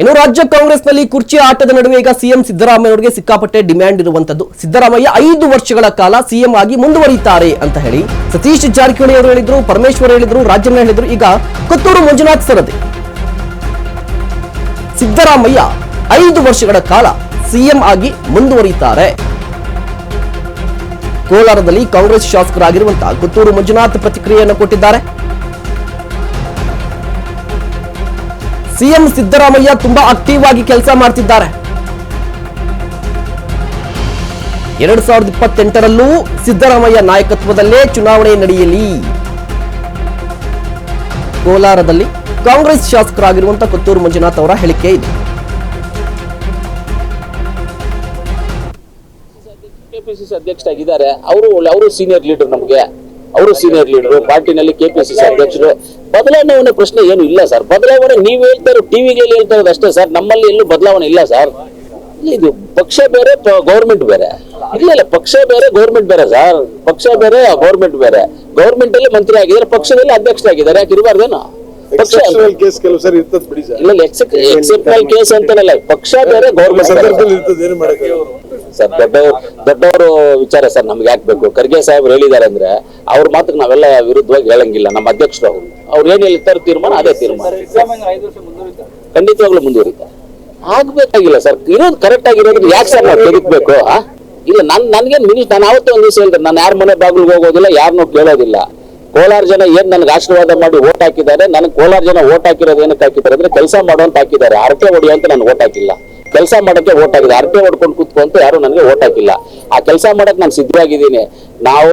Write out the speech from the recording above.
ಇನ್ನು ರಾಜ್ಯ ಕಾಂಗ್ರೆಸ್ನಲ್ಲಿ ಕುರ್ಚಿ ಆಟದ ನಡುವೆ ಈಗ ಸಿಎಂ ಸಿದ್ದರಾಮಯ್ಯನವರಿಗೆ ಸಿಕ್ಕಾಪಟ್ಟೆ ಡಿಮ್ಯಾಂಡ್ ಇರುವಂತದ್ದು. ಸಿದ್ದರಾಮಯ್ಯ 5 ವರ್ಷಗಳ ಕಾಲ ಸಿಎಂ ಆಗಿ ಮುಂದುವರಿಯುತ್ತಾರೆ ಅಂತ ಹೇಳಿ ಸತೀಶ್ ಜಾರಕಿಹೊಳಿ ಅವರು ಹೇಳಿದ್ರು, ಪರಮೇಶ್ವರ್ ಹೇಳಿದ್ರು, ರಾಜಣ್ಣ ಹೇಳಿದ್ರು. ಈಗ ಕೊತ್ತೂರು ಮಂಜುನಾಥ್ ಸರದಿ ಸಿದ್ದರಾಮಯ್ಯ 5 ವರ್ಷಗಳ ಕಾಲ ಸಿಎಂ ಆಗಿ ಮುಂದುವರಿಯುತ್ತಾರೆ. ಕೋಲಾರದಲ್ಲಿ ಕಾಂಗ್ರೆಸ್ ಶಾಸಕರಾಗಿರುವಂತಹ ಕೊತ್ತೂರು ಮಂಜುನಾಥ್ ಪ್ರತಿಕ್ರಿಯೆಯನ್ನು ಕೊಟ್ಟಿದ್ದಾರೆ. ಸಿಎಂ ಸಿದ್ದರಾಮಯ್ಯ ತುಂಬಾ ಆಕ್ಟಿವ್ ಆಗಿ ಕೆಲಸ ಮಾಡ್ತಿದ್ದಾರೆ. 2028ರಲ್ಲೂ ಸಿದ್ದರಾಮಯ್ಯ ನಾಯಕತ್ವದಲ್ಲೇ ಚುನಾವಣೆ ನಡೆಯಲಿ. ಕೋಲಾರದಲ್ಲಿ ಕಾಂಗ್ರೆಸ್ ಶಾಸಕರಾಗಿರುವಂತಹ ಕೊತ್ತೂರು ಮಂಜುನಾಥ್ ಅವರ ಹೇಳಿಕೆ ಇದೆ. ಕೆಪಿಸಿಸಿ ಅಧ್ಯಕ್ಷರಾಗಿದ್ದಾರೆ. ಅವರು ಸೀನಿಯರ್ ಲೀಡರ್, ನಮಗೆ ಅವರು ಸೀನಿಯರ್ ಲೀಡರ್, ಪಾರ್ಟಿನಲ್ಲಿ ಕೆಪಿಸಿಸಿ ಅಧ್ಯಕ್ಷರು. ಬದಲಾವಣೆ ಪ್ರಶ್ನೆ ಏನು ಇಲ್ಲ ಸರ್. ಬದಲಾವಣೆ ನೀವು ಹೇಳ್ತಾರೆ, ಟಿವಿಗಳಲ್ಲಿ ಹೇಳ್ತಾ ಇರೋದು ಅಷ್ಟೇ ಸರ್. ನಮ್ಮಲ್ಲಿ ಎಲ್ಲೂ ಬದಲಾವಣೆ ಇಲ್ಲ ಸರ್. ಇದು ಪಕ್ಷ ಬೇರೆ ಗೌರ್ಮೆಂಟ್ ಬೇರೆ. ಇಲ್ಲ, ಪಕ್ಷ ಬೇರೆ ಗೌರ್ಮೆಂಟ್ ಬೇರೆ ಸರ್. ಪಕ್ಷ ಬೇರೆ ಗೌರ್ಮೆಂಟ್ ಬೇರೆ. ಗೌರ್ಮೆಂಟ್ ಅಲ್ಲಿ ಮಂತ್ರಿ ಆಗಿದ್ದಾರೆ, ಪಕ್ಷದಲ್ಲಿ ಅಧ್ಯಕ್ಷರಾಗಿದ್ದಾರೆ. ಯಾಕೆ ಇರಬಾರ್ದೇನೋ? ಎಕ್ಸೆಪ್ಷನಲ್ ಕೇಸ್ ಕೆಲವು ಸರಿ ಇರ್ತದೆ ಬಿಡಿ ಸರ್. ಇಲ್ಲ, ಎಕ್ಸೆಪ್ಷನಲ್ ಕೇಸ್ ಅಂತಾನಲ್ಲ, ಪಕ್ಷ ಬೇರೆ ಗೌರ್ಮೆಂಟ್ ಸರ್. ದೊಡ್ಡವರು ವಿಚಾರ ಸರ್, ನಮ್ಗೆ ಯಾಕೆ ಬೇಕು? ಖರ್ಗೆ ಸಾಹೇಬ್ರು ಹೇಳಿದ್ದಾರೆ ಅಂದ್ರೆ ಅವ್ರ ಮಾತಕ್ಕೆ ನಾವೆಲ್ಲ ವಿರುದ್ಧವಾಗಿ ಹೇಳಂಗಿಲ್ಲ. ನಮ್ಮ ಅಧ್ಯಕ್ಷರು ಅವ್ರು ಏನ್ ಹೇಳ್ತಾರೆ ತೀರ್ಮಾನ ಅದೇ ತೀರ್ಮಾನ. ಖಂಡಿತವಾಗ್ಲೂ ಮುಂದುವರಿತಾರೆ. ಆಗ್ಬೇಕಾಗಿಲ್ಲ ಸರ್. ಇರೋದು ಕರೆಕ್ಟ್ ಆಗಿರೋದು ಯಾಕೆ ಸರ್ ನಾವು ತೆಗಿಬೇಕು? ಇಲ್ಲ, ನನ್ಗೇನ್ ನಾನು ಅವತ್ತೇ ಒಂದ್ ದಿವಸ ಹೇಳಿದ್ರೆ, ನಾನು ಯಾರ ಮನೆ ಬಾಗಿಲಿಗೆ ಹೋಗೋದಿಲ್ಲ, ಯಾರನ್ನೂ ಕೇಳೋದಿಲ್ಲ. ಕೋಲಾರ ಜನ ಏನ್ ನನ್ಗೆ ಆಶೀರ್ವಾದ ಮಾಡಿ ಓಟ್ ಹಾಕಿದ್ದಾರೆ. ನನಗೆ ಕೋಲಾರ ಜನ ಓಟ್ ಹಾಕಿರೋದು ಏನಕ್ಕೆ ಹಾಕಿದ್ದಾರೆ ಅಂದ್ರೆ ಕೆಲಸ ಮಾಡುವಂತ ಹಾಕಿದ್ದಾರೆ. ಹರಟೆ ಹೊಡಿಯೋ ಅಂತ ನಾನು ಓಟ್ ಹಾಕಿಲ್ಲ, ಕೆಲಸ ಮಾಡಕ್ಕೆ ಓಟ್ ಹಾಕಿದೆ. ಹರಟೆ ಹೊಡ್ಕೊಂಡು ಕೂತ್ಕೊಂತ ಯಾರು ನನಗೆ ಓಟ್ ಹಾಕಿಲ್ಲ. ಆ ಕೆಲಸ ಮಾಡಕ್ ನಾನು ಸಿದ್ಧವಾಗಿದ್ದೀನಿ. ನಾವು